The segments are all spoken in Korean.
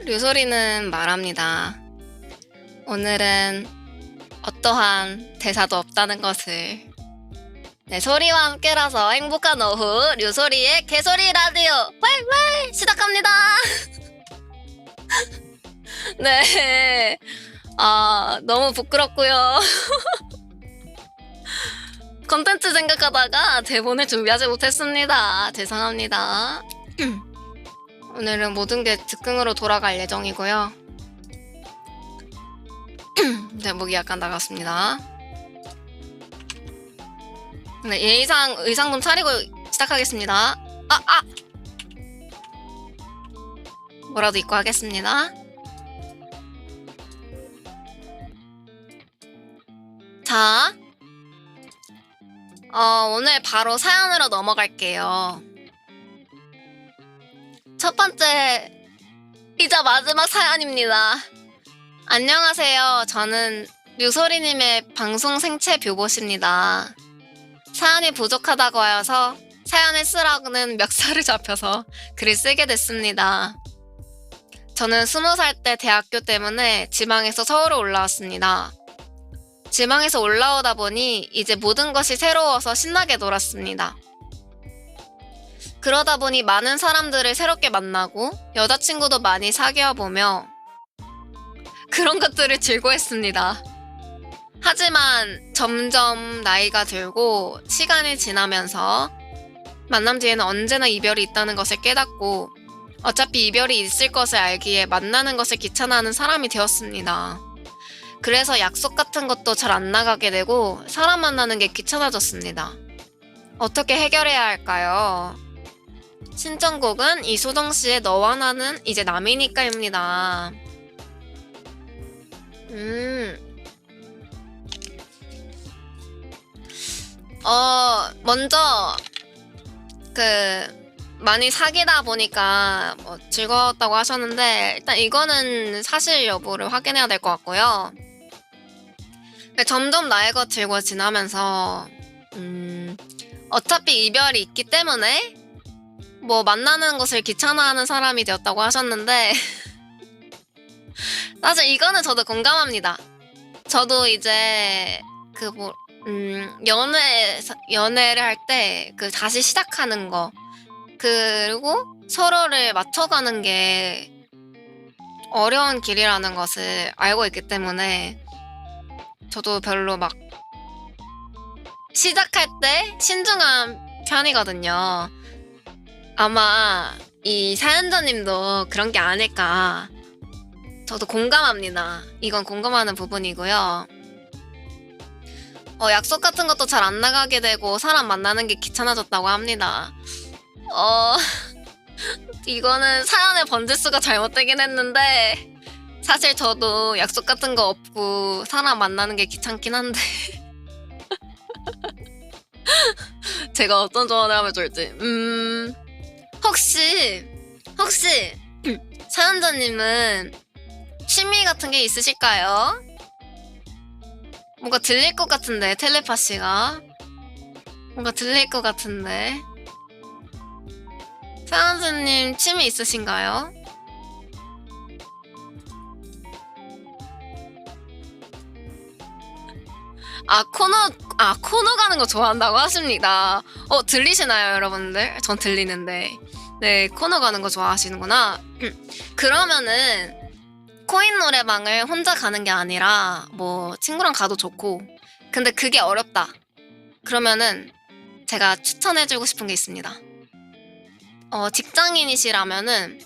류소리는 말합니다. 오늘은 어떠한 대사도 없다는 것을. 네, 소리와 함께라서 행복한 오후 류소리의 개소리 라디오 왈왈 시작합니다. 네, 너무 부끄럽고요. 컨텐츠 생각하다가 대본을 준비하지 못했습니다. 죄송합니다. 오늘은 모든 게 즉흥으로 돌아갈 예정이고요. 네, 목이 약간 나갔습니다. 네, 예의상 의상 좀 차리고 시작하겠습니다. 뭐라도 입고 하겠습니다. 자, 오늘 바로 사연으로 넘어갈게요. 첫 번째, 이자 마지막 사연입니다. 안녕하세요. 저는 류소리님의 방송 생체 뷰봇입니다. 사연이 부족하다고 하여서 사연을 쓰라고는 멱살을 잡혀서 글을 쓰게 됐습니다. 저는 20살 때 대학교 때문에 지방에서 서울로 올라왔습니다. 지방에서 올라오다 보니 이제 모든 것이 새로워서 신나게 놀았습니다. 그러다 보니 많은 사람들을 새롭게 만나고 여자친구도 많이 사귀어보며 그런 것들을 즐거워했습니다. 하지만 점점 나이가 들고 시간이 지나면서 만남 뒤에는 언제나 이별이 있다는 것을 깨닫고 어차피 이별이 있을 것을 알기에 만나는 것을 귀찮아하는 사람이 되었습니다. 그래서 약속 같은 것도 잘 안 나가게 되고 사람 만나는 게 귀찮아졌습니다. 어떻게 해결해야 할까요? 신청곡은 이소정 씨의 너와 나는 이제 남이니까입니다. 먼저 많이 사귀다 보니까 즐거웠다고 하셨는데 일단 이거는 사실 여부를 확인해야 될 것 같고요. 점점 나이가 들고 지나면서 어차피 이별이 있기 때문에 만나는 것을 귀찮아하는 사람이 되었다고 하셨는데 사실 이거는 저도 공감합니다. 저도 이제 연애를 할 때 다시 시작하는 거 그리고 서로를 맞춰가는 게 어려운 길이라는 것을 알고 있기 때문에 저도 별로 시작할 때 신중한 편이거든요. 아마 이 사연자님도 그런 게 아닐까. 저도 공감합니다. 이건 공감하는 부분이고요. 약속 같은 것도 잘 안 나가게 되고 사람 만나는 게 귀찮아졌다고 합니다. 이거는 사연의 번지수가 잘못되긴 했는데 사실 저도 약속 같은 거 없고 사람 만나는 게 귀찮긴 한데 제가 어떤 조언을 하면 좋을지 혹시 사연자님은 취미 같은 게 있으실까요? 뭔가 들릴 것 같은데 텔레파시가 뭔가 들릴 것 같은데 사연자님 취미 있으신가요? 코너 가는 거 좋아한다고 하십니다. 들리시나요, 여러분들? 전 들리는데. 네, 코너 가는 거 좋아하시는구나. 그러면은 코인 노래방을 혼자 가는 게 아니라 친구랑 가도 좋고 근데 그게 어렵다. 그러면은 제가 추천해주고 싶은 게 있습니다. 직장인이시라면은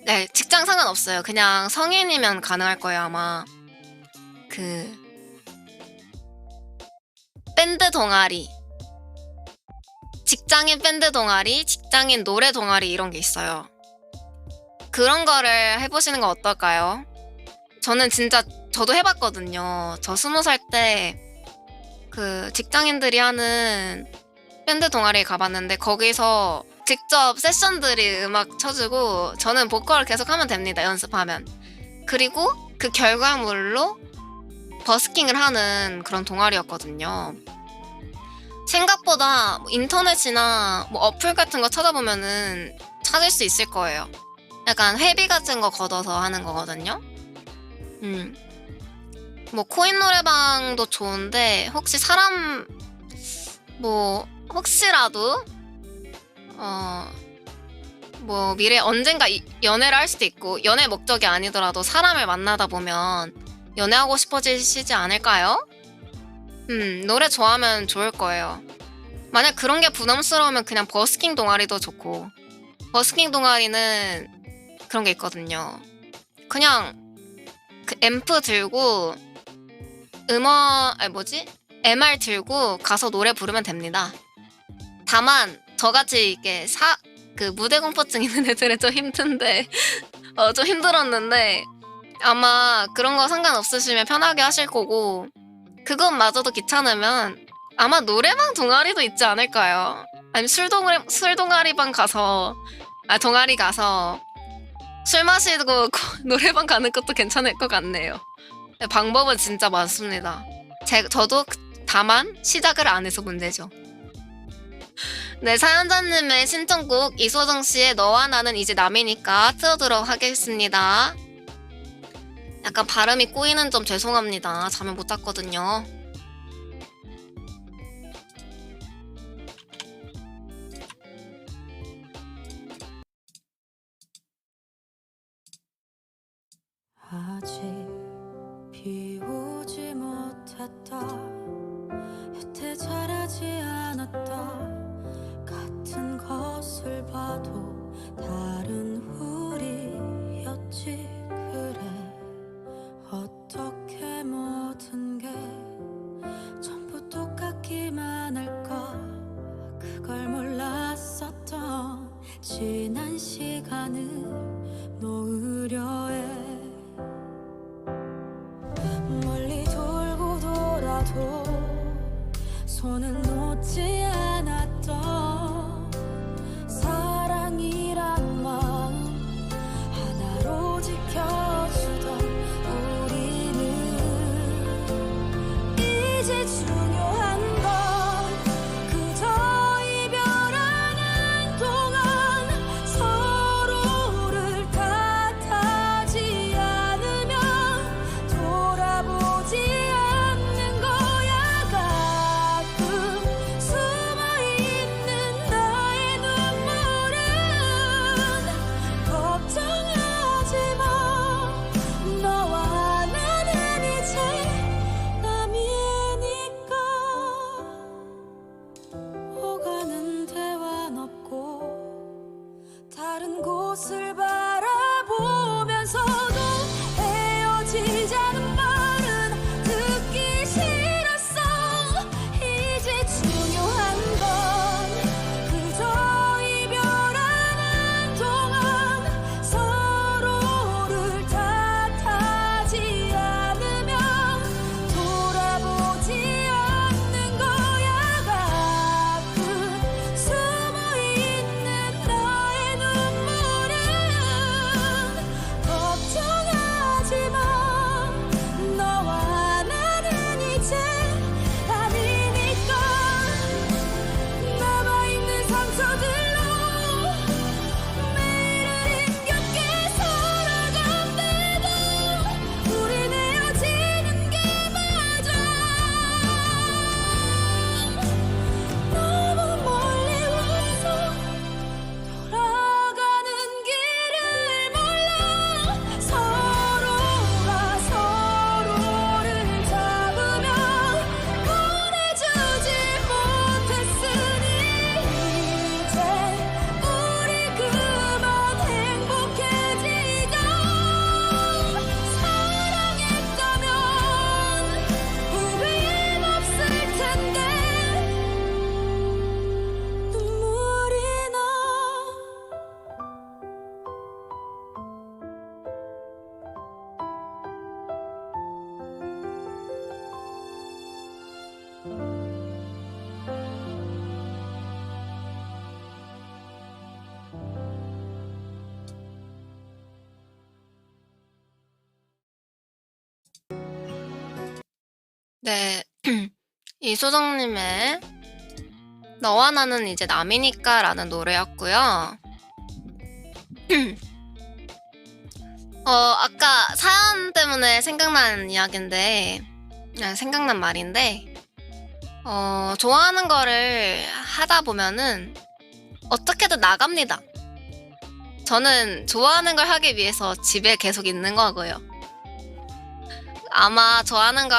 네, 직장 상관없어요. 그냥 성인이면 가능할 거예요, 아마. 밴드 동아리, 직장인 밴드 동아리, 직장인 노래 동아리 이런 게 있어요. 그런 거를 해보시는 건 어떨까요? 저는 진짜 저도 해봤거든요. 저 20살 때 직장인들이 하는 밴드 동아리에 가봤는데 거기서 직접 세션들이 음악 쳐주고 저는 보컬 계속 하면 됩니다. 연습하면. 그리고 그 결과물로 버스킹을 하는 그런 동아리였거든요. 생각보다 인터넷이나 어플 같은 거 찾아보면은 찾을 수 있을 거예요. 약간 회비 같은 거 걷어서 하는 거거든요. 뭐 코인 노래방도 좋은데 혹시 사람 뭐 혹시라도 뭐 미래 언젠가 연애를 할 수도 있고 연애 목적이 아니더라도 사람을 만나다 보면 연애하고 싶어지시지 않을까요? 노래 좋아하면 좋을 거예요. 만약 그런 게 부담스러우면 그냥 버스킹 동아리도 좋고, 버스킹 동아리는 그런 게 있거든요. 그냥 그 앰프 들고 MR 들고 가서 노래 부르면 됩니다. 다만 저같이 이게 그 무대 공포증 있는 애들은 좀 힘든데 좀 힘들었는데 아마 그런 거 상관없으시면 편하게 하실 거고, 그것마저도 귀찮으면 아마 노래방 동아리도 있지 않을까요? 아니면 술 동아리방 가서 동아리 가서 술 마시고 노래방 가는 것도 괜찮을 것 같네요. 방법은 진짜 많습니다. 저도 다만 시작을 안 해서 문제죠. 네, 사연자님의 신청곡 이소정 씨의 너와 나는 이제 남이니까 틀어두도록 하겠습니다. 약간 발음이 꼬이는 점 죄송합니다. 잠을 못 잤거든요. 아직 비우지 못했다, 여태 잘하지 않았다 같은 것을 봐도 다른 우리였지. 그래, 어떻게 모든 게 전부 똑같기만 할까. 그걸 몰랐었던 지난 시간을 놓으려 해. 멀리 돌고 돌아도 손은 놓지 않았던 사랑이란 마음 하나로 지켜주던 우리는 이제 중요한 건 그저 이별하는 동안 서로를 탓하지 않으면 돌아보지 않는 거야. 가끔 숨어있는 나의 눈물은 걱정하지 마. 너와 나는 이제 남이니까. 오가는 대화는 없고 다른 곳을 바라보면서도 헤어지자는 말은 듣기 싫었어. 이제 중요한 건 그저 이별하는 동안 서로를 탓하지 않으면 돌아보지 않는 거야. 가끔 숨어있는 나의 눈물은 걱정하지 마. 너와 나는 이제 아니니까. 남아있는 상처들로 매일을 힘겹게 살아간대도 우린 헤어지는 게 맞아. 너무 멀리 와서 돌아가는 길을 몰라. 서로가 서로를 잡으면 꺼내주지 못했으니 이제 우리 그만 행복해지자. 사랑했다면 후회는 없을 텐데 눈물이 나. 네, 이소정님의 너와 나는 이제 남이니까 라는 노래였고요. 아까 사연 때문에 생각난 이야기인데, 생각난 말인데, 좋아하는 거를 하다 보면은 어떻게든 나갑니다. 저는 좋아하는 걸 하기 위해서 집에 계속 있는 거고요. 아마 좋아하는 걸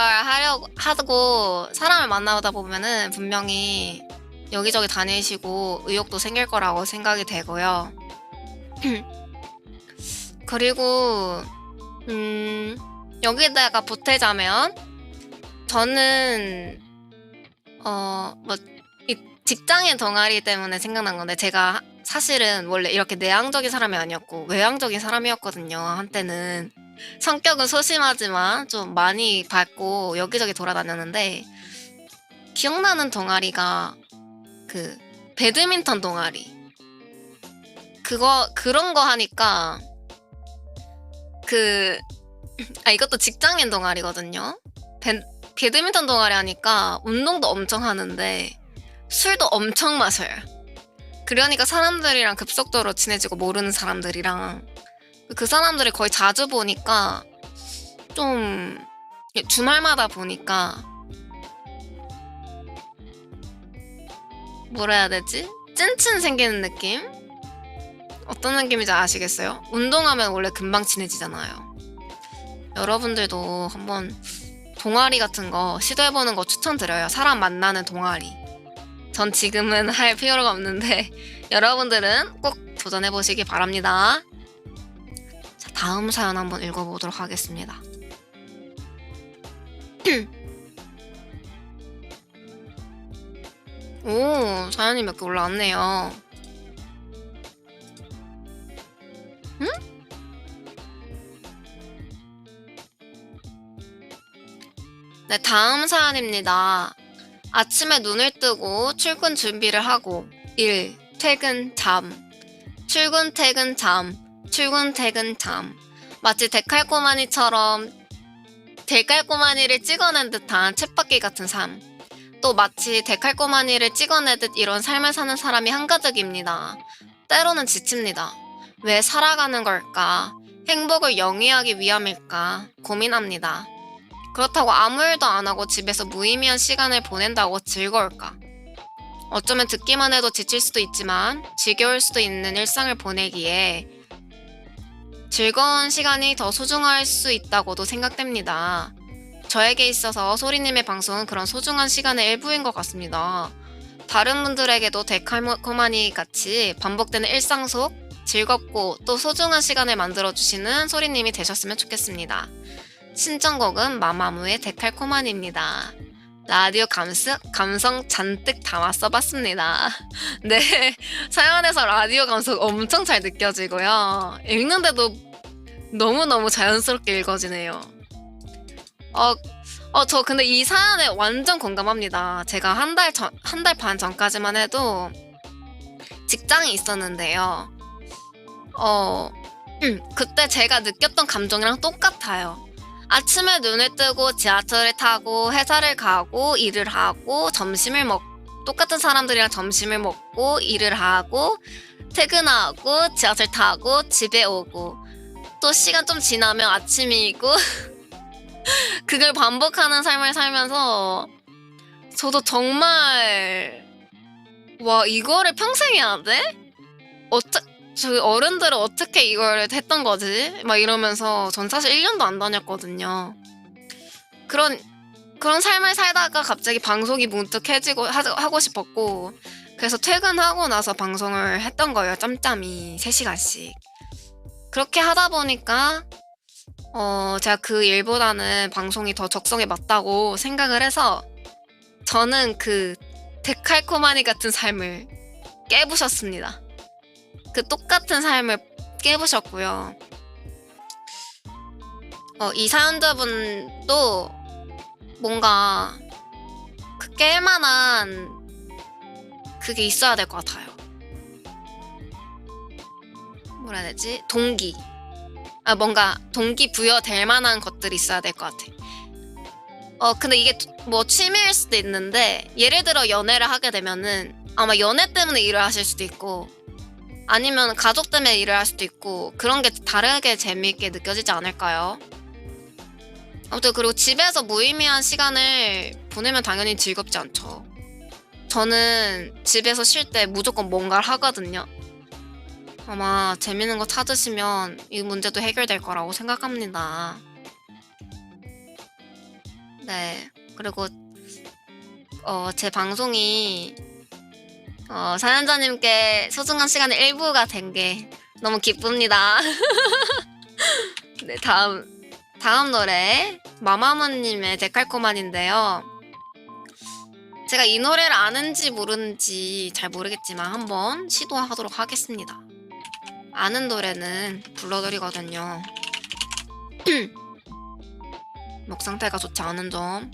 하고 사람을 만나다 보면은 분명히 여기저기 다니시고 의욕도 생길 거라고 생각이 되고요. 그리고, 여기다가 보태자면, 저는, 이 직장인 동아리 때문에 생각난 건데, 제가 사실은 원래 이렇게 내향적인 사람이 아니었고, 외향적인 사람이었거든요, 한때는. 성격은 소심하지만 좀 많이 밝고 여기저기 돌아다녔는데, 기억나는 동아리가 그, 배드민턴 동아리. 그런 거 하니까, 이것도 직장인 동아리거든요. 배드민턴 동아리 하니까 운동도 엄청 하는데 술도 엄청 마셔요. 그러니까 사람들이랑 급속도로 친해지고 모르는 사람들이랑 그 사람들이 거의 자주 보니까 좀 주말마다 보니까 뭐라 해야 되지? 찐친 생기는 느낌? 어떤 느낌인지 아시겠어요? 운동하면 원래 금방 친해지잖아요. 여러분들도 한번 동아리 같은 거 시도해보는 거 추천드려요. 사람 만나는 동아리. 전 지금은 할 필요가 없는데 여러분들은 꼭 도전해보시기 바랍니다. 자, 다음 사연 한번 읽어보도록 하겠습니다. 오, 사연이 몇 개 올라왔네요. 응? 네, 다음 사연입니다. 아침에 눈을 뜨고 출근 준비를 하고 일, 퇴근, 잠, 출근, 퇴근, 잠, 출근, 퇴근, 잠. 마치 데칼코마니를 찍어낸 듯한 쳇바퀴 같은 삶. 또 마치 데칼코마니를 찍어내듯 이런 삶을 사는 사람이 한가득입니다. 때로는 지칩니다. 왜 살아가는 걸까? 행복을 영위하기 위함일까? 고민합니다. 그렇다고 아무 일도 안 하고 집에서 무의미한 시간을 보낸다고 즐거울까? 어쩌면 듣기만 해도 지칠 수도 있지만 지겨울 수도 있는 일상을 보내기에 즐거운 시간이 더 소중할 수 있다고도 생각됩니다. 저에게 있어서 소리님의 방송은 그런 소중한 시간의 일부인 것 같습니다. 다른 분들에게도 데칼코마니 같이 반복되는 일상 속 즐겁고 또 소중한 시간을 만들어주시는 소리님이 되셨으면 좋겠습니다. 신청곡은 마마무의 데칼코마니입니다. 라디오 감성 잔뜩 담아 써봤습니다. 네, 사연에서 라디오 감성 엄청 잘 느껴지고요. 읽는데도 너무너무 자연스럽게 읽어지네요. 저 근데 이 사연에 완전 공감합니다. 제가 한 달 반 전까지만 해도 직장이 있었는데요. 그때 제가 느꼈던 감정이랑 똑같아요. 아침에 눈을 뜨고 지하철을 타고 회사를 가고 일을 하고 똑같은 사람들이랑 점심을 먹고 일을 하고 퇴근하고 지하철 타고 집에 오고 또 시간 좀 지나면 아침이고 그걸 반복하는 삶을 살면서 저도 정말 와 이거를 평생 해야 돼? 저희 어른들은 어떻게 이걸 했던 거지? 막 이러면서 전 사실 1년도 안 다녔거든요. 그런 삶을 살다가 갑자기 방송이 문득 하고 싶었고 그래서 퇴근하고 나서 방송을 했던 거예요. 짬짬이 3시간씩. 그렇게 하다 보니까 제가 그 일보다는 방송이 더 적성에 맞다고 생각을 해서 저는 그 데칼코마니 같은 삶을 깨부셨습니다. 그 똑같은 삶을 깨부셨고요. 이 사연자분도 뭔가 그 깰만한 그게 있어야 될 것 같아요. 뭐라 해야 되지? 뭔가 동기부여될 만한 것들이 있어야 될 것 같아. 근데 이게 뭐 취미일 수도 있는데 예를 들어 연애를 하게 되면은 아마 연애 때문에 일을 하실 수도 있고 아니면 가족 때문에 일을 할 수도 있고 그런 게 다르게 재미있게 느껴지지 않을까요? 아무튼 그리고 집에서 무의미한 시간을 보내면 당연히 즐겁지 않죠. 저는 집에서 쉴 때 무조건 뭔가를 하거든요. 아마 재밌는 거 찾으시면 이 문제도 해결될 거라고 생각합니다. 네. 그리고 제 방송이 사연자님께 소중한 시간의 일부가 된 게 너무 기쁩니다. 네, 다음 노래 마마무님의 데칼코만인데요. 제가 이 노래를 아는지 모르는지 잘 모르겠지만 한번 시도하도록 하겠습니다. 아는 노래는 불러드리거든요. 목 상태가 좋지 않은 점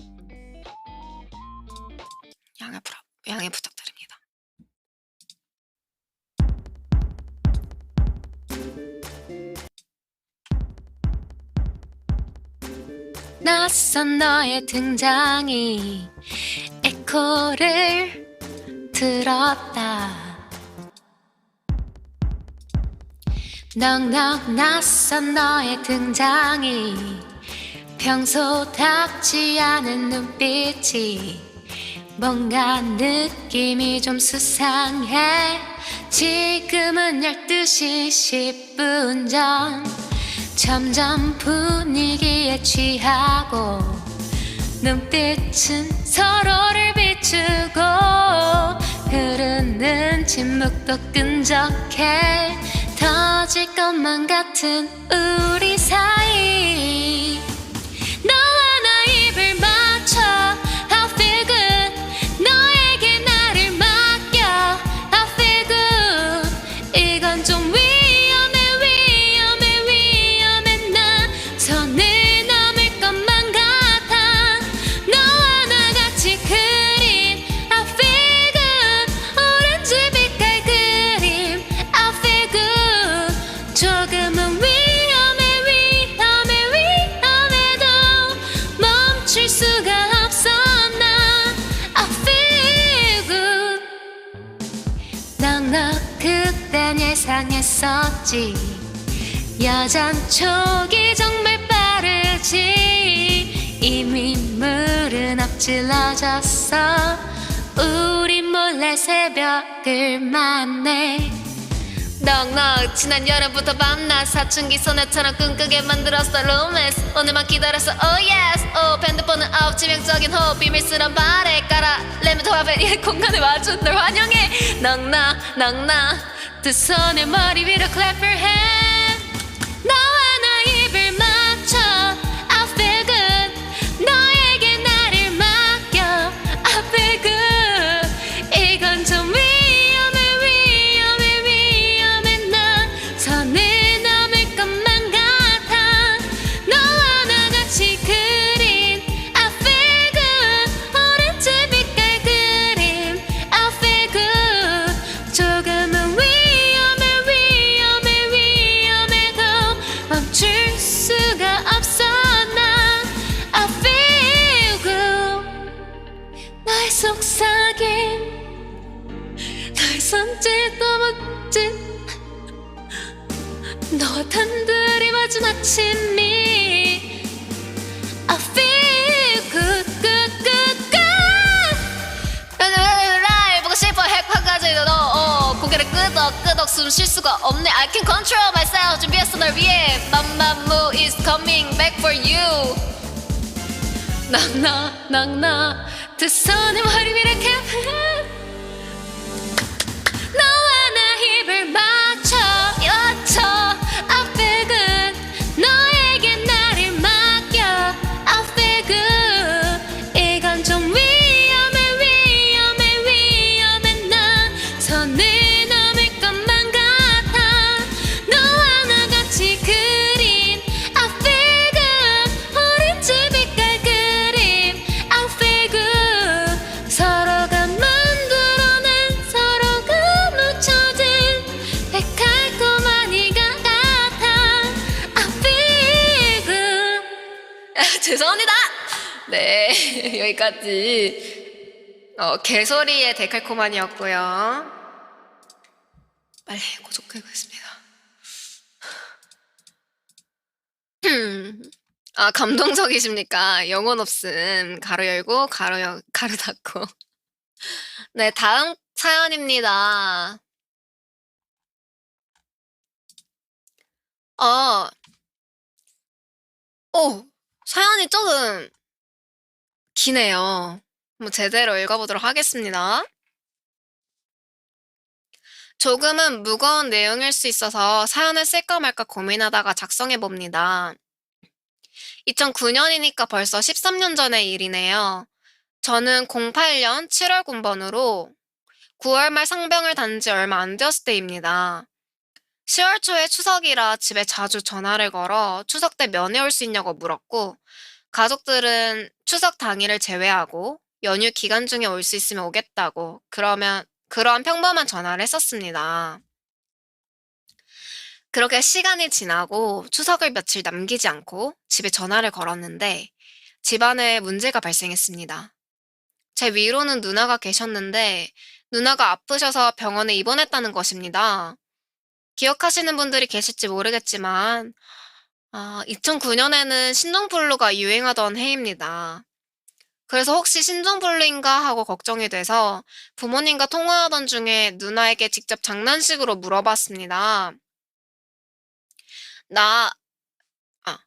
양해 부탁드립니다. 낯선 너의 등장이 에코를 들었다. 넉넉 낯선 너의 등장이 평소답지 않은 눈빛이 뭔가 느낌이 좀 수상해. 지금은 12시 10분 전. 점점 분위기에 취하고 눈빛은 서로를 비추고 흐르는 침묵도 끈적해. 터질 것만 같은 우리 사이. 너와 나 입을 맞춰 I feel good. 너에게 나를 맡겨 I feel good. 이건 좀 손을 넘을 것만 같아. 너와 나 같이 그린 I feel good. 오렌지 빛깔 그림 I feel good. 조금은 위험해도 멈출 수가 없어 나 I feel good. 넉넉 그땐 예상했었지. 여잔 촉이 정말 빠르지. 이미 물은 엎질러졌어. 우리 몰래 새벽을 만내. 넉넉 지난 여름부터 밤낮 사춘기 소녀처럼 꿈꾸게 만들었어 로맨스. 오늘만 기다렸어 oh yes. 핸드폰은 아웃 치명적인 호흡 비밀스런 발에 깔아. 레몬 조합에 이 공간에 와준 널 환영해. 넉넉 두 손을 머리 위로 clap your hands. 너와 나 입을 맞춰 I feel good. 너에게 나를 맡겨 I feel good. 이건 좀 위험해 나 선을 넘을 것만 같아. 너와 나 같이 그린 I feel good. 오렌지 빛깔 그림 I feel good. 조금은 멈출 수가 없어 나 I feel good. 나의 속삭임 나의 손짓도 멋진 너와 단둘이 맞은 아침이 I feel good good good good. 날 보고 싶어 핵화까지 너 고개를 끄덕 숨 쉴 수가 없네. I can control myself. 준비했어 널 위해. 맘마무 is coming back for you. 넉넉 두 손에 머리 위로 cap. 너와 나 입을 맞춰 I feel good. 너에게 나를 맡겨 I feel good. 이건 좀 위험해 나 손을 넘을 것만 같아. 너와 나 같이 그린 I feel good. 오렌지 빛깔 그림 I feel good. 서로가 만들어낸 서로가 묻혀진 달콤한 이가 같아 I feel good. 죄송합니다. 네 여기까지 개소리의 데칼코만이었고요. 빨리 고조 끄겠습니다. 아, 감동적이십니까? 영혼 없음. 가로 열고, 가로 닫고. 네, 다음 사연입니다. 어, 사연이 조금 기네요. 한번 제대로 읽어보도록 하겠습니다. 조금은 무거운 내용일 수 있어서 사연을 쓸까 말까 고민하다가 작성해봅니다. 2009년이니까 벌써 13년 전의 일이네요. 저는 08년 7월 군번으로 9월 말 상병을 단 지 얼마 안 되었을 때입니다. 10월 초에 추석이라 집에 자주 전화를 걸어 추석 때 면회 올 수 있냐고 물었고, 가족들은 추석 당일을 제외하고 연휴 기간 중에 올 수 있으면 오겠다고, 그러한 평범한 전화를 했었습니다. 그렇게 시간이 지나고 추석을 며칠 남기지 않고 집에 전화를 걸었는데 집안에 문제가 발생했습니다. 제 위로는 누나가 계셨는데 누나가 아프셔서 병원에 입원했다는 것입니다. 기억하시는 분들이 계실지 모르겠지만 2009년에는 신종플루가 유행하던 해입니다. 그래서 혹시 신종플루인가 하고 걱정이 돼서 부모님과 통화하던 중에 누나에게 직접 장난식으로 물어봤습니다. 나, 아,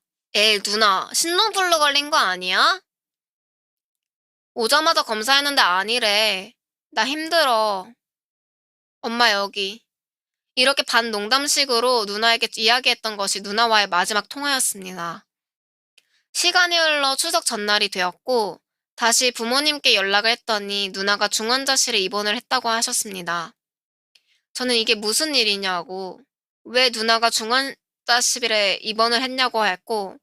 누나, 신종플루 걸린 거 아니야? 오자마자 검사했는데 아니래. 나 힘들어. 엄마 여기. 이렇게 반농담식으로 누나에게 이야기했던 것이 누나와의 마지막 통화였습니다. 시간이 흘러 추석 전날이 되었고 다시 부모님께 연락을 했더니 누나가 중환자실에 입원을 했다고 하셨습니다. 저는 이게 무슨 일이냐고, 왜 누나가 중환자실에 입원을 했냐고 했고,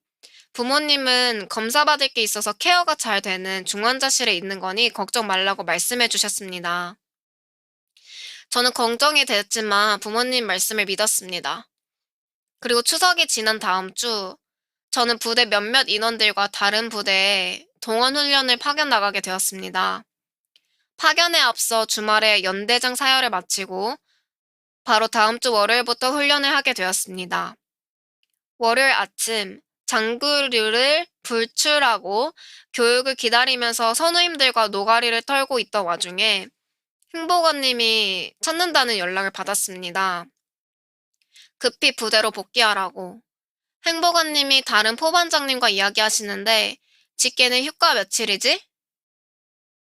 부모님은 검사받을 게 있어서 케어가 잘 되는 중환자실에 있는 거니 걱정 말라고 말씀해 주셨습니다. 저는 걱정이 됐지만 부모님 말씀을 믿었습니다. 그리고 추석이 지난 다음 주, 저는 부대 몇몇 인원들과 다른 부대에 동원 훈련을 파견 나가게 되었습니다. 파견에 앞서 주말에 연대장 사열을 마치고 바로 다음 주 월요일부터 훈련을 하게 되었습니다. 월요일 아침 장구류를 불출하고 교육을 기다리면서 선우님들과 노가리를 털고 있던 와중에 행보관님이 찾는다는 연락을 받았습니다. 급히 부대로 복귀하라고. 행보관님이 다른 포반장님과 이야기하시는데 직계는 휴가 며칠이지?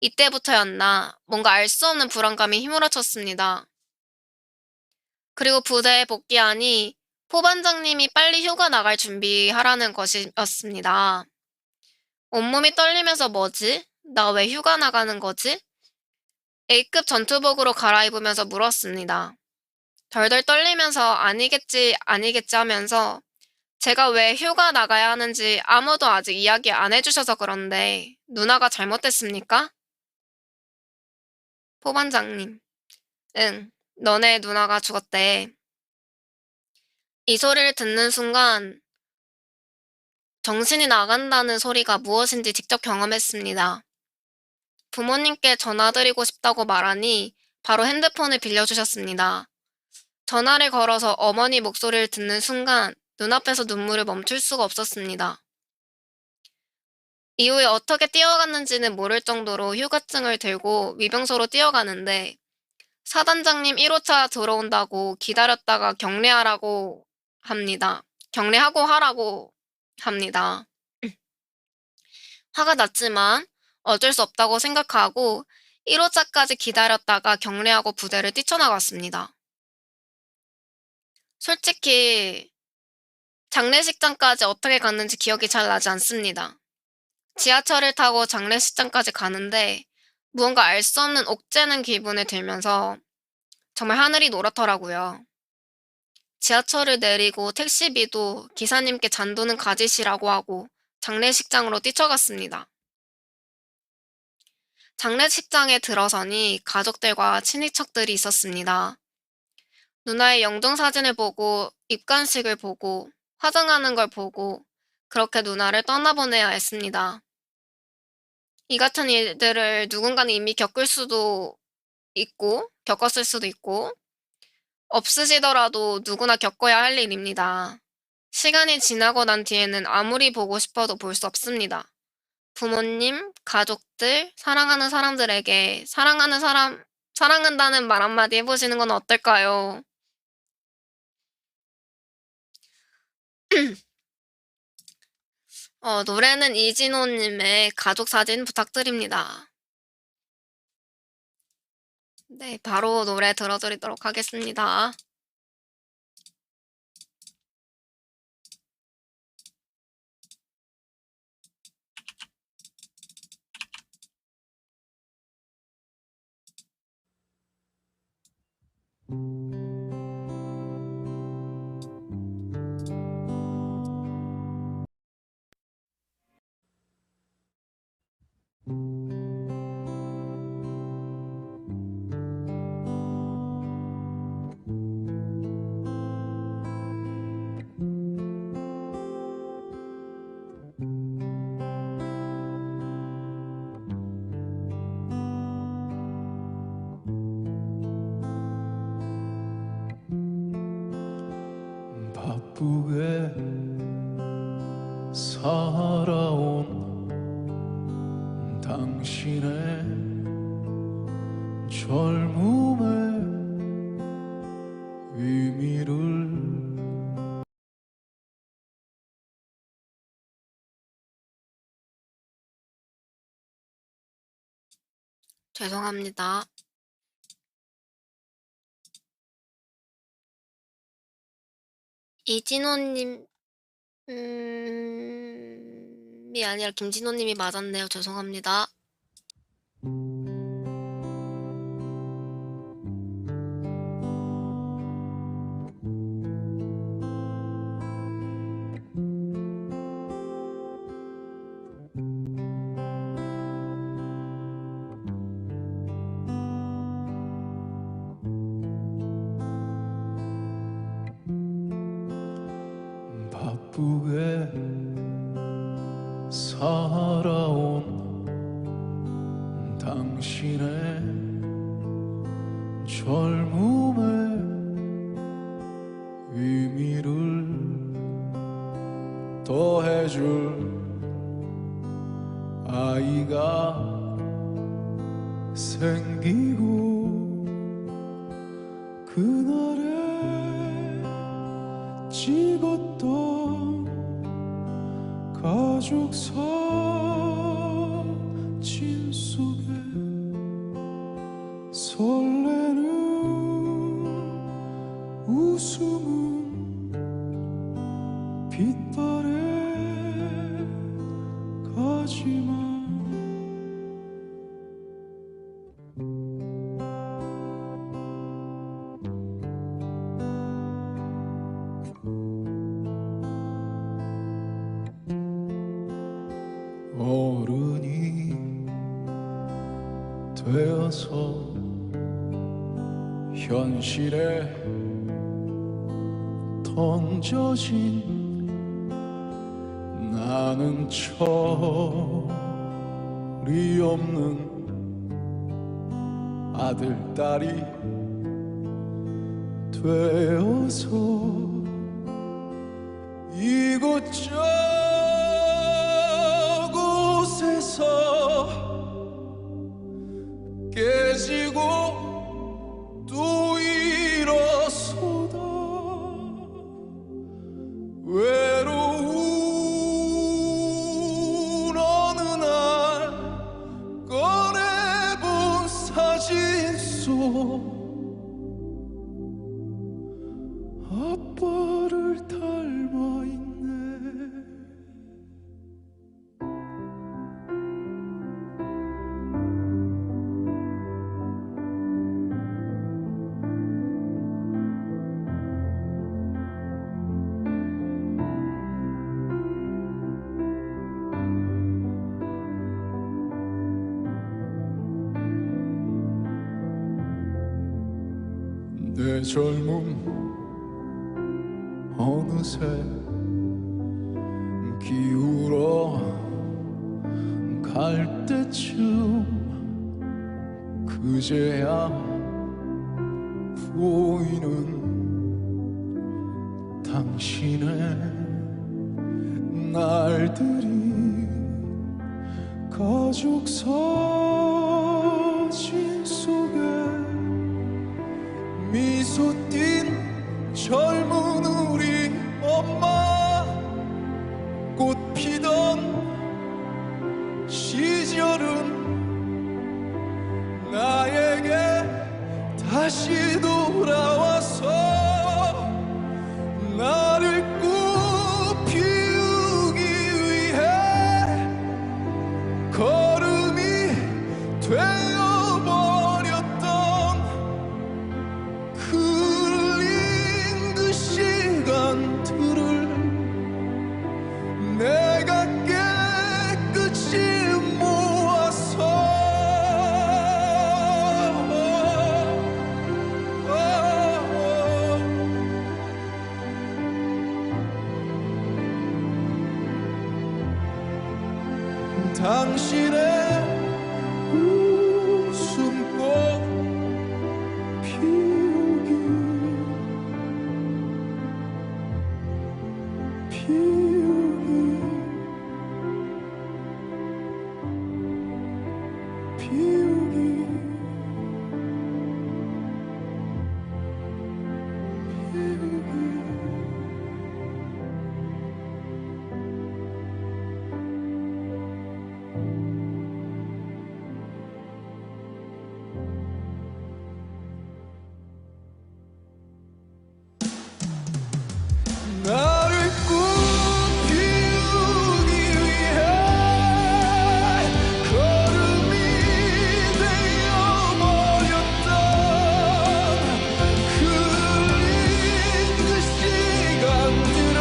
이때부터였나 뭔가 알 수 없는 불안감이 휘몰아쳤습니다. 그리고 부대에 복귀하니 포반장님이 빨리 휴가 나갈 준비하라는 것이었습니다. 온몸이 떨리면서 뭐지? 나 왜 휴가 나가는 거지? A급 전투복으로 갈아입으면서 물었습니다. 덜덜 떨리면서 아니겠지, 아니겠지 하면서 제가 왜 휴가 나가야 하는지 아무도 아직 이야기 안 해주셔서 그런데 누나가 잘못됐습니까? 포반장님. 응, 너네 누나가 죽었대. 이 소리를 듣는 순간 정신이 나간다는 소리가 무엇인지 직접 경험했습니다. 부모님께 전화드리고 싶다고 말하니 바로 핸드폰을 빌려주셨습니다. 전화를 걸어서 어머니 목소리를 듣는 순간 눈앞에서 눈물을 멈출 수가 없었습니다. 이후에 어떻게 뛰어갔는지는 모를 정도로 휴가증을 들고 위병소로 뛰어가는데 사단장님 1호차 들어온다고 기다렸다가 격례하라고 합니다. 격례하고 하라고 합니다. 화가 났지만 어쩔 수 없다고 생각하고 1호차까지 기다렸다가 격례하고 부대를 뛰쳐나갔습니다. 솔직히 장례식장까지 어떻게 갔는지 기억이 잘 나지 않습니다. 지하철을 타고 장례식장까지 가는데 무언가 알 수 없는 옥죄는 기분이 들면서 정말 하늘이 노랗더라고요. 지하철을 내리고 택시비도 기사님께 잔돈은 가지시라고 하고 장례식장으로 뛰쳐갔습니다. 장례식장에 들어서니 가족들과 친인척들이 있었습니다. 누나의 영정사진을 보고 입관식을 보고 화장하는 걸 보고 그렇게 누나를 떠나보내야 했습니다. 이 같은 일들을 누군가는 이미 겪었을 수도 있고 없으시더라도 누구나 겪어야 할 일입니다. 시간이 지나고 난 뒤에는 아무리 보고 싶어도 볼 수 없습니다. 부모님, 가족들, 사랑하는 사람들에게 사랑한다는 말 한마디 해보시는 건 어떨까요? 노래는 이진호님의 가족 사진 부탁드립니다. 네, 바로 노래 들어드리도록 하겠습니다. 바쁘게 살아온 당신의 젊음의 의미를 죄송합니다. 이진호님, 이 아니라 김진호님이 맞았네요. 죄송합니다. 바쁘게 살아온 당신의 젊음의 의미를 더해줄 아이가 생기고 그날에 찍었던 가족 사진 속에 설레는 웃음은 빛바래 가지만 어른이 되어서 현실에 던져진 나는 철이 없는 아들, 딸이 되어서 이곳저곳에서 깨지고 또 일어서다 외로운 어느 날 꺼내본 사진 속 아빠를 닮아 있네. 내 젊음 어느새 기울어 갈 때쯤 그제야 보이는 당신의 날들이 가족 사진 속에 미소 띤 젊은 우리 엄마 꽃 피던 시절은 나에게 다시 돌아와서 나를 꽃 피우기 위해 걸음이 되어버렸던 흘린 그 시간들을 내가 깨끗이 모아서 당신의 웃음꽃 피우기 피우기 나를 꽃 피우기 위해 걸음이 되어버렸던 흘린 그 시간들은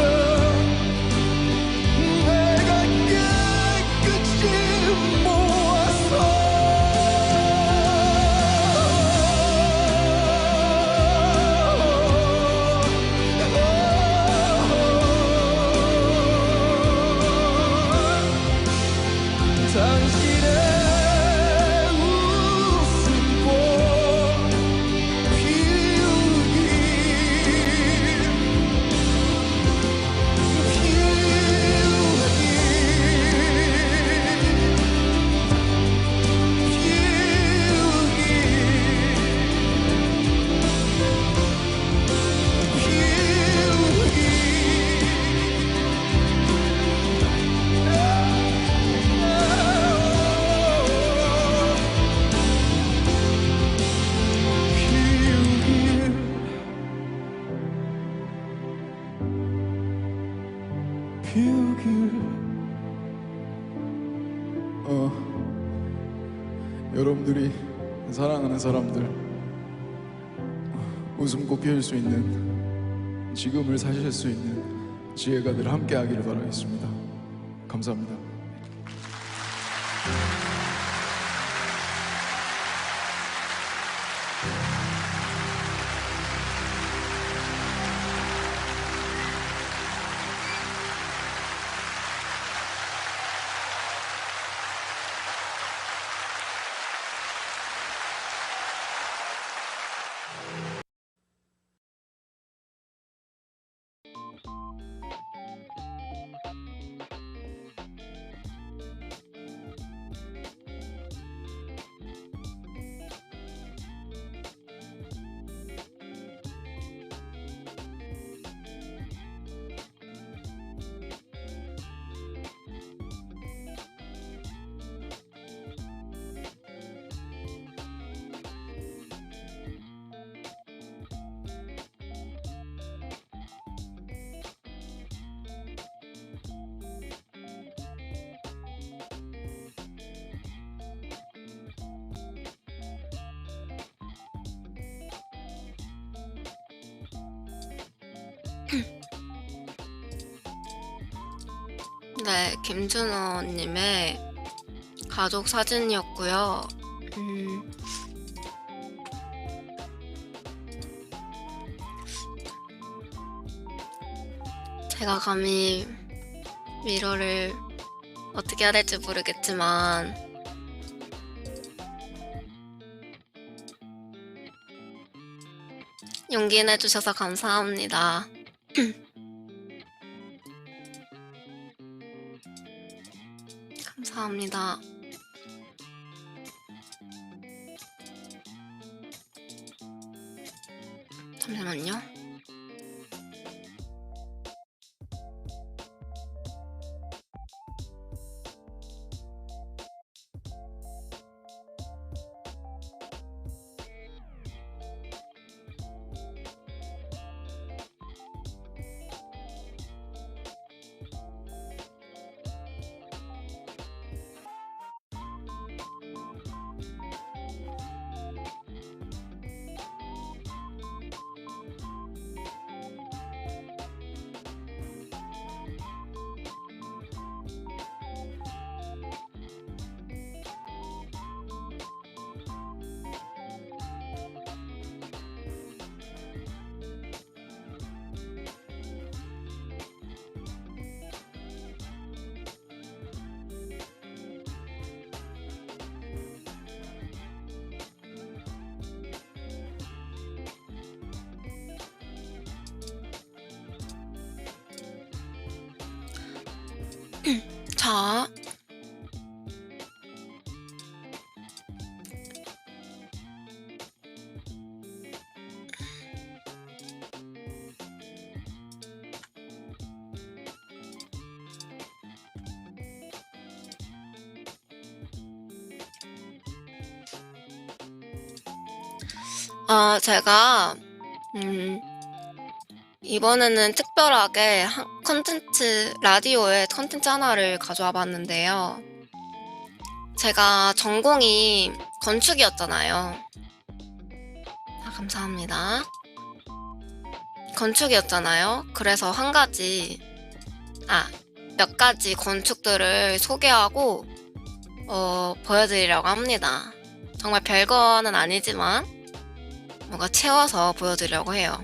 내가 깨끗이 모아서 당신의 웃음꽃 피우기 피우길 여러분들이 사랑하는 사람들 웃음꽃 피울 수 있는 지금을 사실 수 있는 지혜가 늘 함께 하기를 바라겠습니다. 감사합니다. 네, 김준호님의 가족 사진이었고요. 제가 감히 미러를 어떻게 해야 될지 모르겠지만 용기 내주셔서 감사합니다. 감사합니다. 잠시만요. 자, 제가 이번에는 특별하게 컨텐츠, 라디오에 컨텐츠 하나를 가져와 봤는데요. 제가 전공이 건축이었잖아요. 감사합니다. 건축이었잖아요. 그래서 몇 가지 건축들을 소개하고 보여드리려고 합니다. 정말 별거는 아니지만 뭔가 채워서 보여드리려고 해요.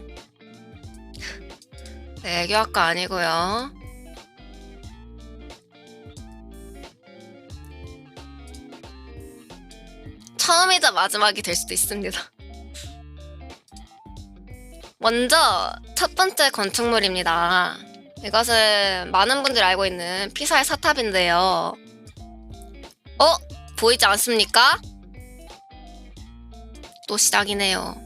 네, 애교학과 아니고요. 처음이자 마지막이 될 수도 있습니다. 먼저 첫 번째 건축물입니다. 이것은 많은 분들이 알고 있는 피사의 사탑인데요. 보이지 않습니까? 또 시작이네요.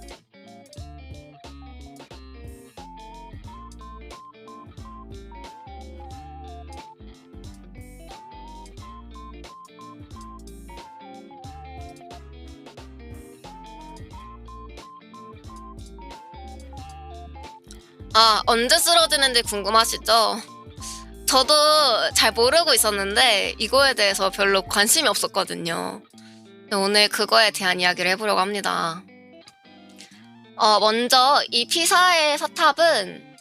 언제 쓰러지는지 궁금하시죠? 저도 잘 모르고 있었는데 이거에 대해서 별로 관심이 없었거든요. 오늘 그거에 대한 이야기를 해보려고 합니다. 먼저 이 피사의 사탑은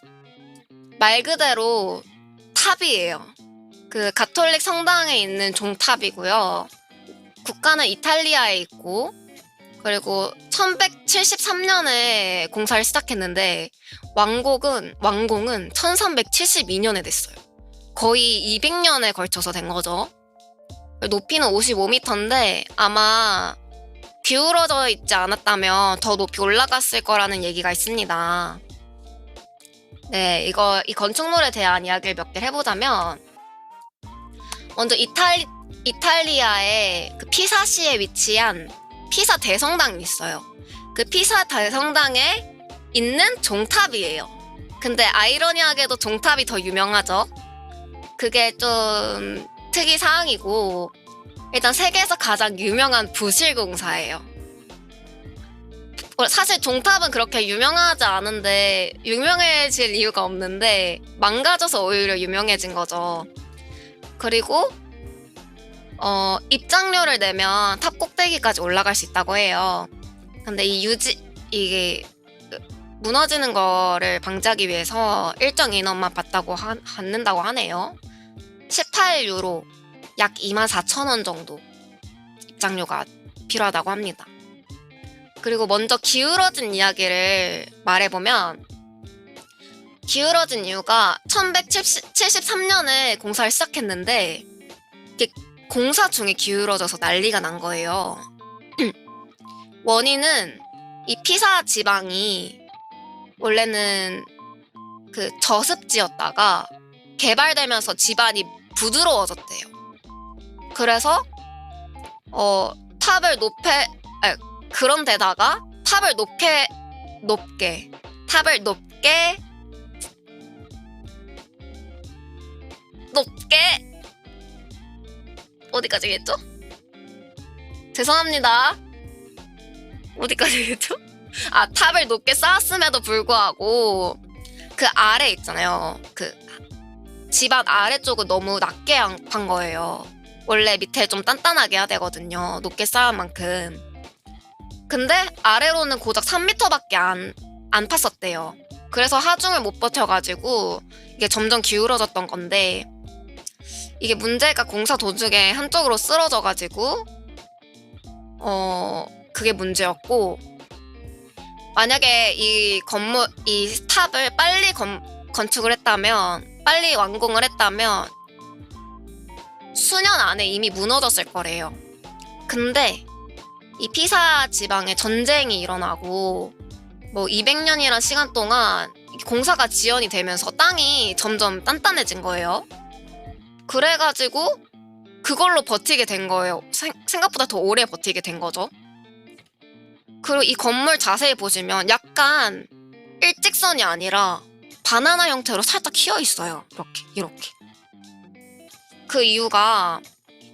말 그대로 탑이에요. 그 가톨릭 성당에 있는 종탑이고요. 국가는 이탈리아에 있고, 그리고 1173년에 공사를 시작했는데 완공은 1372년에 됐어요. 거의 200년에 걸쳐서 된 거죠. 높이는 55m인데 아마 기울어져 있지 않았다면 더 높이 올라갔을 거라는 얘기가 있습니다. 네, 이 건축물에 대한 이야기를 몇 개 해보자면, 먼저 이탈리아의 그 피사시에 위치한 피사 대성당이 있어요. 그 피사 대성당에 있는 종탑이에요. 근데 아이러니하게도 종탑이 더 유명하죠. 그게 좀 특이사항이고, 일단 세계에서 가장 유명한 부실공사예요. 사실 종탑은 그렇게 유명하지 않은데, 유명해질 이유가 없는데 망가져서 오히려 유명해진 거죠. 그리고 입장료를 내면 탑 꼭대기까지 올라갈 수 있다고 해요. 근데 이게 무너지는 거를 방지하기 위해서 일정 인원만 받는다고 하네요. 18유로, 약 24,000원 정도 입장료가 필요하다고 합니다. 그리고 먼저 기울어진 이야기를 말해보면, 기울어진 이유가 1173년에 공사를 시작했는데 이게 공사 중에 기울어져서 난리가 난 거예요. 원인은 이 피사 지방이 원래는 그 저습지였다가 개발되면서 집안이 부드러워졌대요. 그래서 탑을 그런 데다가 탑을 높게 어디까지 했죠? 죄송합니다. 어디까지 했죠? 탑을 높게 쌓았음에도 불구하고 그 아래 있잖아요. 그 집안 아래쪽을 너무 낮게 한 거예요. 원래 밑에 좀 단단하게 해야 되거든요. 높게 쌓은 만큼. 근데 아래로는 고작 3m밖에 안 팠었대요. 그래서 하중을 못 버텨가지고 이게 점점 기울어졌던 건데, 이게 문제가 공사 도중에 한쪽으로 쓰러져가지고 그게 문제였고, 만약에 이 탑을 빨리 건축을 했다면, 빨리 완공을 했다면 수년 안에 이미 무너졌을 거래요. 근데 이 피사 지방에 전쟁이 일어나고 뭐 200년이란 시간 동안 공사가 지연이 되면서 땅이 점점 단단해진 거예요. 그래가지고 그걸로 버티게 된 거예요. 생각보다 더 오래 버티게 된 거죠. 그리고 이 건물 자세히 보시면 약간 일직선이 아니라 바나나 형태로 살짝 휘어 있어요. 이렇게. 그 이유가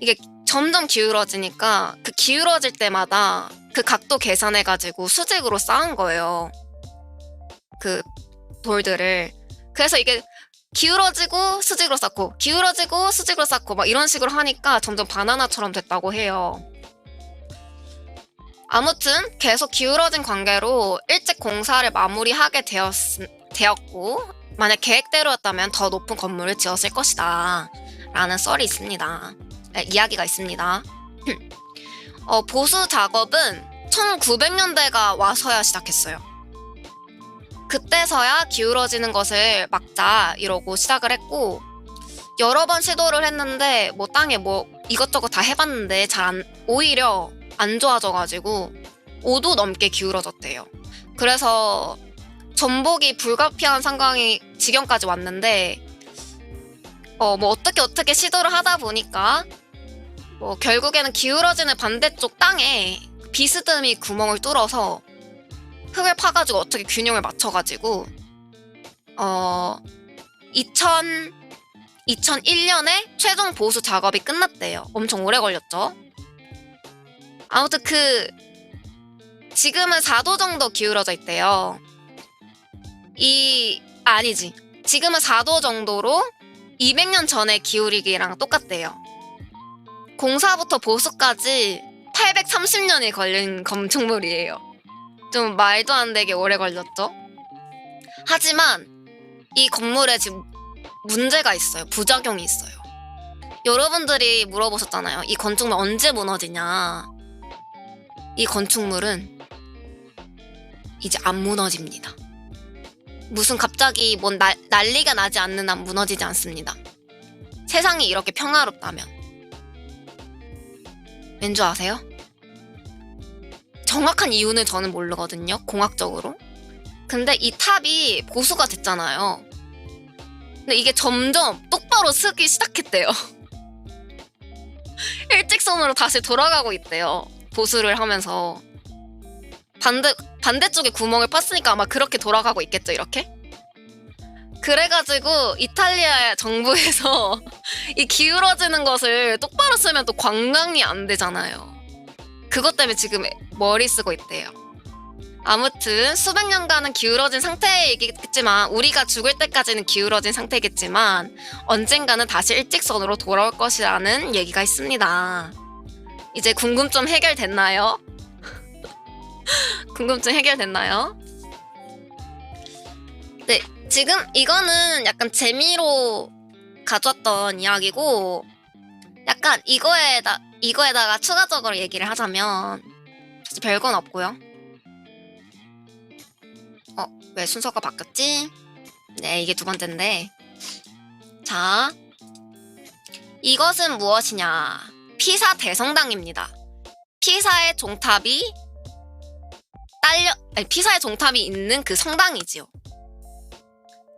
이게 점점 기울어지니까 그 기울어질 때마다 그 각도 계산해가지고 수직으로 쌓은 거예요. 그 돌들을. 그래서 이게 기울어지고 수직으로 쌓고 기울어지고 수직으로 쌓고 막 이런 식으로 하니까 점점 바나나처럼 됐다고 해요. 아무튼 계속 기울어진 관계로 일찍 공사를 마무리하게 되었고, 만약 계획대로였다면 더 높은 건물을 지었을 것이다 라는 썰이 있습니다. 이야기가 있습니다. 보수 작업은 1900년대가 와서야 시작했어요. 그때서야 기울어지는 것을 막자 이러고 시작을 했고, 여러 번 시도를 했는데 뭐 땅에 뭐 이것저것 다 해봤는데 오히려 안 좋아져가지고 5도 넘게 기울어졌대요. 그래서 전복이 불가피한 상황이 지경까지 왔는데 뭐 어떻게 시도를 하다 보니까 뭐 결국에는 기울어지는 반대쪽 땅에 비스듬히 구멍을 뚫어서 흙을 파가지고 어떻게 균형을 맞춰가지고 2001년에 최종 보수 작업이 끝났대요. 엄청 오래 걸렸죠. 아무튼 지금은 4도 정도 기울어져 있대요. 지금은 4도 정도로 200년 전의 기울이기랑 똑같대요. 공사부터 보수까지 830년이 걸린 건축물이에요. 좀 말도 안 되게 오래 걸렸죠. 하지만 이 건물에 지금 문제가 있어요. 부작용이 있어요. 여러분들이 물어보셨잖아요. 이 건축물 언제 무너지냐. 이 건축물은 이제 안 무너집니다. 무슨 갑자기 뭔 난리가 나지 않는 한 무너지지 않습니다. 세상이 이렇게 평화롭다면. 왠 줄 아세요? 정확한 이유는 저는 모르거든요. 공학적으로. 근데 이 탑이 보수가 됐잖아요. 근데 이게 점점 똑바로 서기 시작했대요. 일직선으로 다시 돌아가고 있대요. 보수를 하면서. 반대쪽에 구멍을 팠으니까 아마 그렇게 돌아가고 있겠죠, 이렇게? 그래가지고 이탈리아 정부에서 이 기울어지는 것을 똑바로 쓰면 또 관광이 안 되잖아요. 그것 때문에 지금 머리 쓰고 있대요. 아무튼 수백 년간은 기울어진 상태이겠지만, 우리가 죽을 때까지는 기울어진 상태겠지만 언젠가는 다시 일직선으로 돌아올 것이라는 얘기가 있습니다. 이제 궁금증 해결됐나요? 궁금증 해결됐나요? 네, 지금 이거는 약간 재미로 가져왔던 이야기고, 약간 이거에다가 추가적으로 얘기를 하자면 사실 별건 없고요. 왜 순서가 바뀌었지? 네, 이게 두 번째인데, 자, 이것은 무엇이냐? 피사 대성당입니다. 피사의 종탑이 있는 그 성당이지요.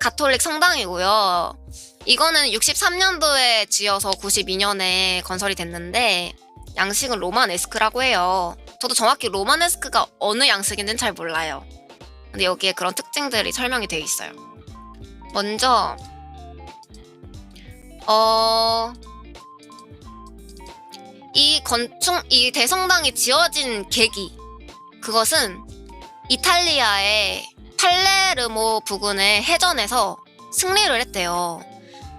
가톨릭 성당이고요. 이거는 63년도에 지어서 92년에 건설이 됐는데 양식은 로마네스크라고 해요. 저도 정확히 로마네스크가 어느 양식인지는 잘 몰라요. 근데 여기에 그런 특징들이 설명이 되어 있어요. 먼저 이 대성당이 지어진 계기, 그것은 이탈리아의 팔레르모 부근의 해전에서 승리를 했대요.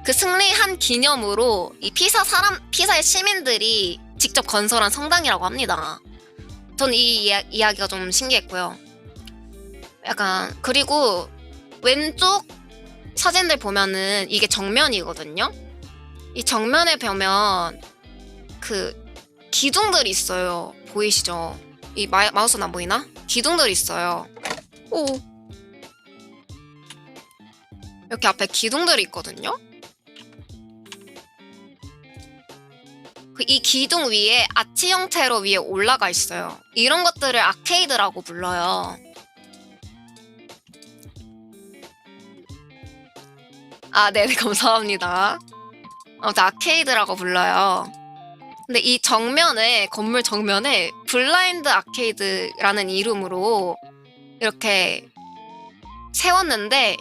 그 승리한 기념으로 이 피사의 시민들이 직접 건설한 성당이라고 합니다. 전 이 이야기가 좀 신기했고요. 약간, 그리고 왼쪽 사진들 보면은 이게 정면이거든요. 이 정면에 보면 그 기둥들이 있어요. 보이시죠? 이 마우스는 안 보이나? 기둥들이 있어요. 오. 이렇게 앞에 기둥들이 있거든요. 이 기둥 위에 아치 형태로 위에 올라가 있어요. 이런 것들을 아케이드라고 불러요. 아, 네네, 감사합니다. 아무튼 아케이드라고 불러요. 근데 이 정면에, 건물 정면에 블라인드 아케이드라는 이름으로 이렇게 세웠는데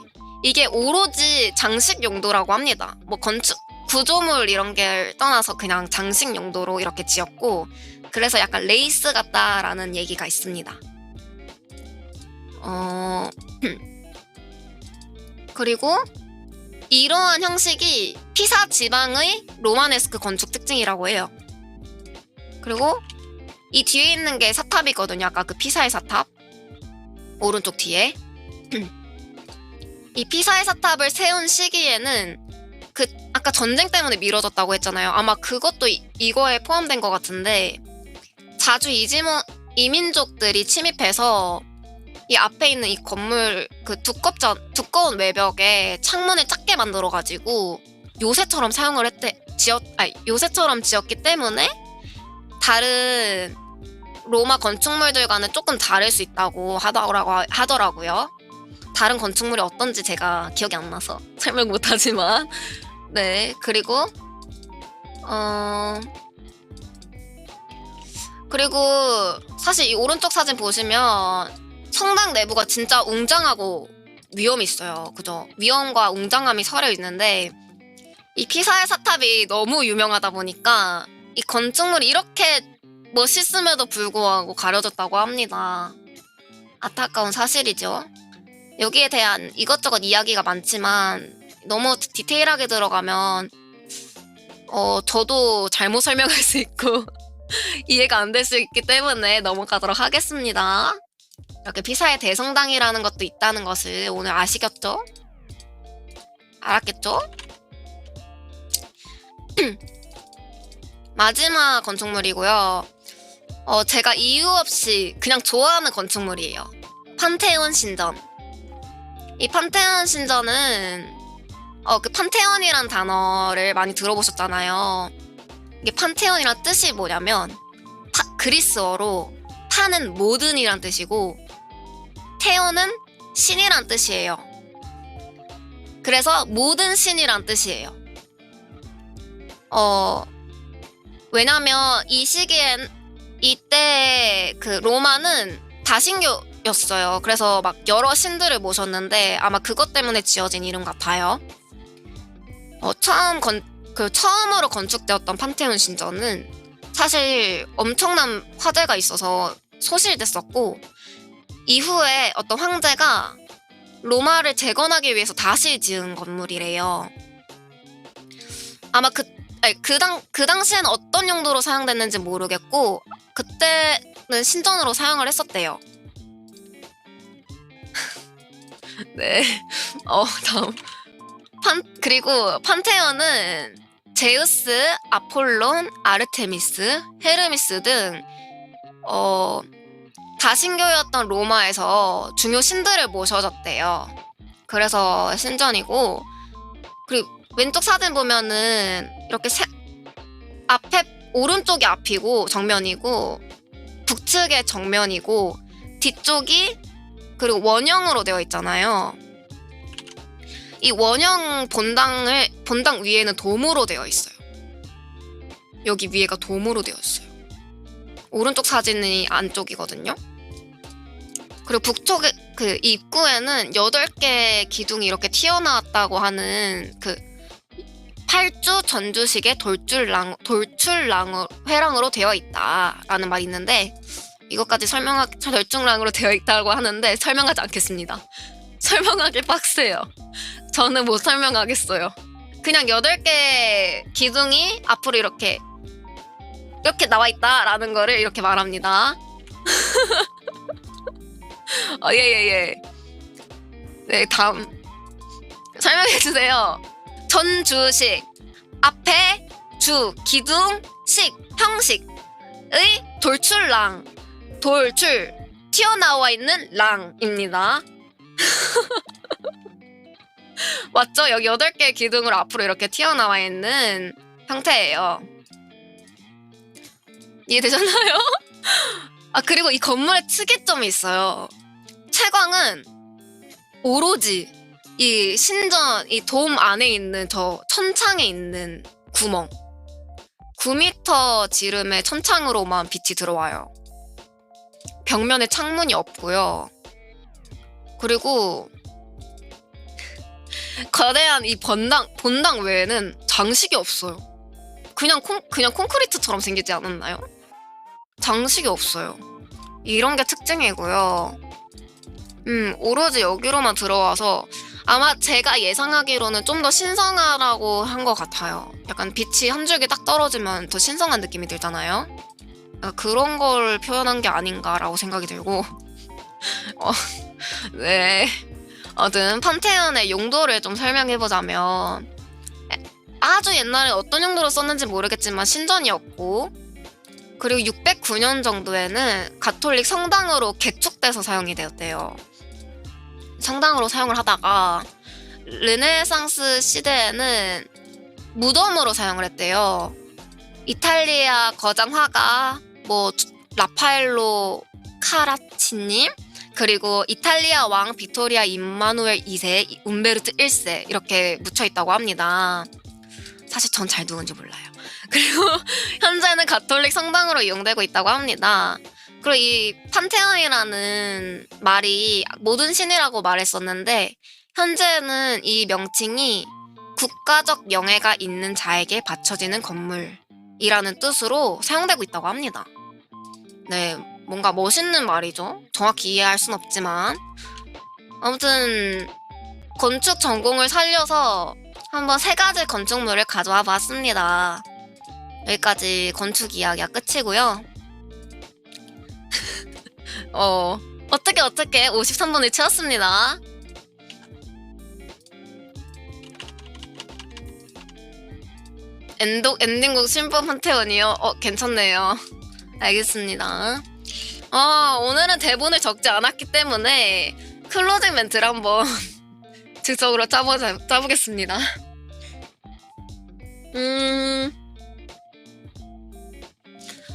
이게 오로지 장식 용도라고 합니다. 뭐 건축, 구조물 이런 게 떠나서 그냥 장식 용도로 이렇게 지었고, 그래서 약간 레이스 같다라는 얘기가 있습니다. 그리고 이러한 형식이 피사 지방의 로마네스크 건축 특징이라고 해요. 그리고 이 뒤에 있는 게 사탑이거든요. 아까 그 피사의 사탑. 오른쪽 뒤에. 이 피사의 사탑을 세운 시기에는 그 아까 전쟁 때문에 미뤄졌다고 했잖아요. 아마 그것도 이거에 포함된 것 같은데, 자주 이민족들이 침입해서 이 앞에 있는 이 건물 그 두꺼운 외벽에 창문을 작게 만들어가지고 요새처럼 요새처럼 지었기 때문에 다른 로마 건축물들과는 조금 다를 수 있다고 하더라고요. 다른 건축물이 어떤지 제가 기억이 안 나서 설명 못하지만. 네, 그리고 사실 이 오른쪽 사진 보시면 성당 내부가 진짜 웅장하고 위험이 있어요. 그죠? 위험과 웅장함이 서려 있는데 이 피사의 사탑이 너무 유명하다 보니까 이 건축물이 이렇게 멋있음에도 불구하고 가려졌다고 합니다. 안타까운 사실이죠. 여기에 대한 이것저것 이야기가 많지만 너무 디테일하게 들어가면 저도 잘못 설명할 수 있고 이해가 안 될 수 있기 때문에 넘어가도록 하겠습니다. 이렇게 피사의 대성당이라는 것도 있다는 것을 오늘 아시겠죠? 알았겠죠? 마지막 건축물이고요. 제가 이유 없이 그냥 좋아하는 건축물이에요. 판테온 신전. 이 판테온 신전은 그 판테온이란 단어를 많이 들어보셨잖아요. 이게 판테온이란 뜻이 뭐냐면 그리스어로 파는 모든이란 뜻이고 테온은 신이란 뜻이에요. 그래서 모든 신이란 뜻이에요. 왜냐면 이 시기엔 이때 그 로마는 다신교였어요. 그래서 막 여러 신들을 모셨는데 아마 그것 때문에 지어진 이름 같아요. 처음으로 건축되었던 판테온 신전은 사실 엄청난 화재가 있어서 소실됐었고, 이후에 어떤 황제가 로마를 재건하기 위해서 다시 지은 건물이래요. 아마 그 당시에는 어떤 용도로 사용됐는지 모르겠고 그때는 신전으로 사용을 했었대요. 네. 다음. 그리고 판테온은 제우스, 아폴론, 아르테미스, 헤르미스 등 다신교였던 로마에서 중요 신들을 모셔졌대요. 그래서 신전이고, 그리고 왼쪽 사진 보면은 이렇게 앞에 오른쪽이 앞이고 정면이고 북측에 정면이고 뒤쪽이 그리고 원형으로 되어 있잖아요. 이 원형 본당 위에는 돔으로 되어 있어요. 여기 위에가 돔으로 되어 있어요. 오른쪽 사진이 안쪽이거든요. 그리고 북쪽에 그 입구에는 8개 기둥이 이렇게 튀어나왔다고 하는 그 8주 전주식의 회랑으로 되어 있다라는 말이 있는데, 이것까지 절중랑으로 되어 있다고 하는데 설명하지 않겠습니다. 설명하기 빡세요. 저는 못 설명하겠어요. 그냥 8개 기둥이 앞으로 이렇게 나와 있다라는 거를 이렇게 말합니다. 예. 네, 다음 설명해주세요. 전주식 앞에 주, 기둥, 식, 형식의 돌출 튀어나와 있는 랑입니다. 맞죠? 여기 8개의 기둥으로 앞으로 이렇게 튀어나와 있는 형태예요. 이해되셨나요? 아, 그리고 이 건물의 특이점이 있어요. 채광은 오로지 이 신전, 이 돔 안에 있는 저 천창에 있는 구멍 9m 지름의 천창으로만 빛이 들어와요. 벽면에 창문이 없고요. 그리고 거대한 이 본당 외에는 장식이 없어요. 그냥 콘크리트처럼 생기지 않았나요? 장식이 없어요. 이런 게 특징이고요. 오로지 여기로만 들어와서 아마 제가 예상하기로는 좀 더 신성하다고 한 것 같아요. 약간 빛이 한 줄기 딱 떨어지면 더 신성한 느낌이 들잖아요. 그런 걸 표현한 게 아닌가라고 생각이 들고 네. 아무튼 판테온의 용도를 좀 설명해보자면, 아주 옛날에 어떤 용도로 썼는지 모르겠지만 신전이었고, 그리고 609년 정도에는 가톨릭 성당으로 개축돼서 사용이 되었대요. 성당으로 사용을 하다가 르네상스 시대에는 무덤으로 사용을 했대요. 이탈리아 거장 화가 라파엘로 카라치님, 그리고 이탈리아 왕 빅토리아 임마누엘 2세, 움베르트 1세 이렇게 묻혀있다고 합니다. 사실 전 잘 누군지 몰라요. 그리고 현재는 가톨릭 성당으로 이용되고 있다고 합니다. 그리고 이 판테온이라는 말이 모든 신이라고 말했었는데, 현재는 이 명칭이 국가적 명예가 있는 자에게 바쳐지는 건물이라는 뜻으로 사용되고 있다고 합니다. 네, 뭔가 멋있는 말이죠. 정확히 이해할 순 없지만. 아무튼 건축 전공을 살려서 한번 3가지 건축물을 가져와 봤습니다. 여기까지 건축 이야기가 끝이고요. 어떻게 53분을 채웠습니다. 엔딩곡 신부 판테온이요? 괜찮네요. 알겠습니다. 오늘은 대본을 적지 않았기 때문에 클로징 멘트를 한번 즉석으로 짜보겠습니다.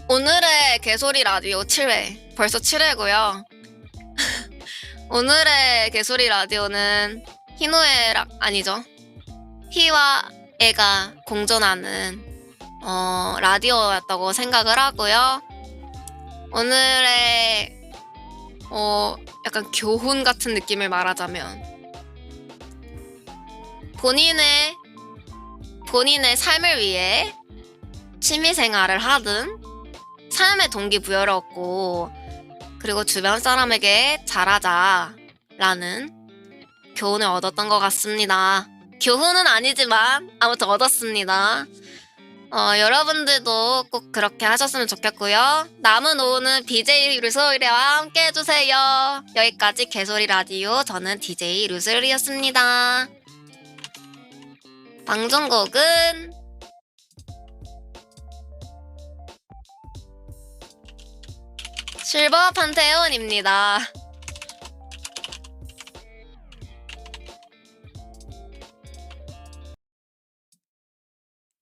오늘의 개소리 라디오 7회, 벌써 7회고요. 오늘의 개소리 라디오는 희노애락 아니죠? 희와 애가 공존하는 라디오였다고 생각을 하고요. 오늘의 약간 교훈 같은 느낌을 말하자면, 본인의 삶을 위해 취미생활을 하든 삶의 동기부여를 얻고, 그리고 주변 사람에게 잘하자라는 교훈을 얻었던 것 같습니다. 교훈은 아니지만 아무튼 얻었습니다. 여러분들도 꼭 그렇게 하셨으면 좋겠고요. 남은 오후는 BJ 루솔이와 함께 해주세요. 여기까지 개소리 라디오, 저는 DJ 루솔이었습니다. 방송곡은 실버 판테온입니다.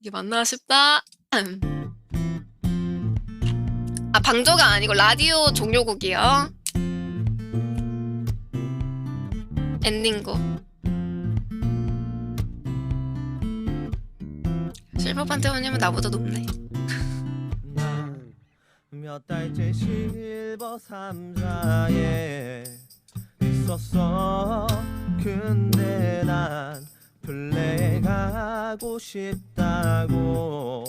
이게 맞나 싶다. 방조가 아니고 라디오 종료곡이요. 엔딩곡. 실버 판테온이면 나보다 높네. 몇 달째 실버 3자에 있었어. 근데 난 블랙하고 싶다고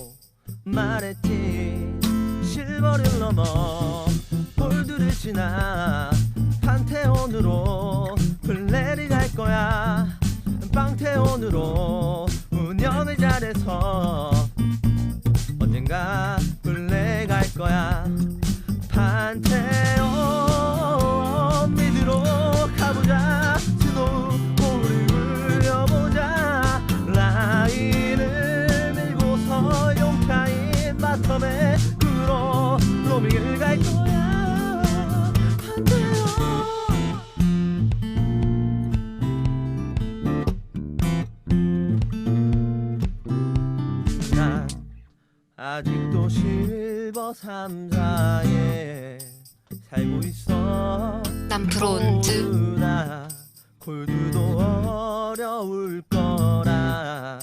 말했지. 실버를 넘어 골드를 지나 판테온으로 블랙을 갈 거야. 빵테온으로 운영을 잘해서 언젠가 블랙 갈 거야. 판테온 믿으러 가보자. 스노우볼을 굴려보자. 라인을 밀고서 용타인 바텀에 그로 로밍을 갈 거야. 판테온. 난 아직도 실버 3자에 살고 있어. 난 브론즈. 고르나 골드도 어려울 거라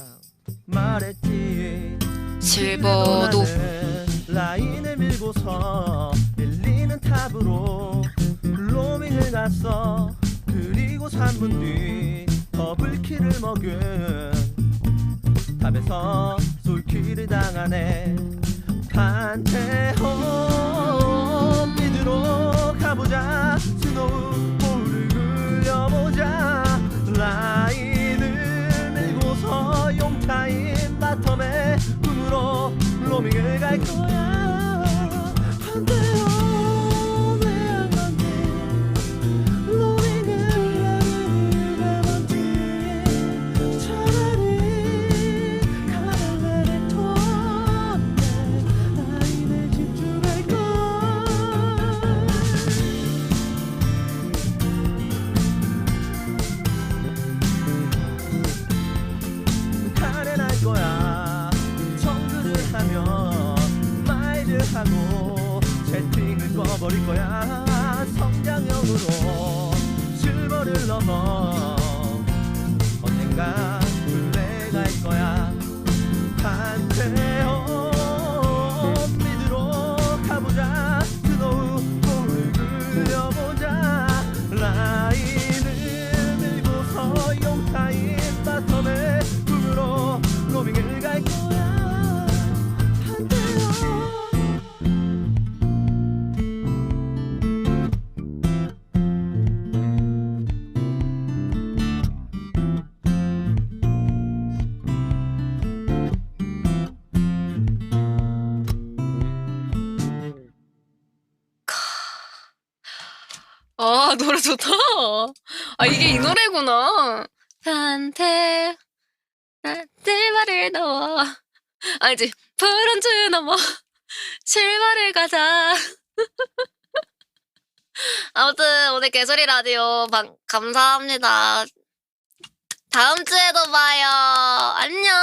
말했지. 실버도 나는 라인을 밀고서 밀리는 탑으로 로밍을 갔어. 그리고 3분 뒤 더블킬을 먹은 탑에서 솔킬을 당하네. 판테온 믿으러 가보자. 스노우볼을 굴려보자. 라인을 밀고서 용타인 바텀에 꿈으로 로밍을 갈 거야. 판테온 왜 안 간대. 로밍을 하는 가만지. 차라리 카멜레를 톤에 라인에 집중할 걸. 카렌 할 거야. 정글을 하면 마일을 하고 채팅을 꺼버릴 거야. 성장형으로 실버를 넘어 언젠가 블랙 갈 거야. 판테온 믿으러 가보자. 스노우볼을 굴려보자. 라인을 밀고서 용타인 바텀에 꿈으로 로밍을 갈 거야. 판테온. 아, 노래 좋다. 아, 이게 이 노래구나. 판테, 실버를 넘어. 아니지, 브론즈 넘어. 실버를 가자. 아무튼, 오늘 개소리 라디오 감사합니다. 다음 주에도 봐요. 안녕.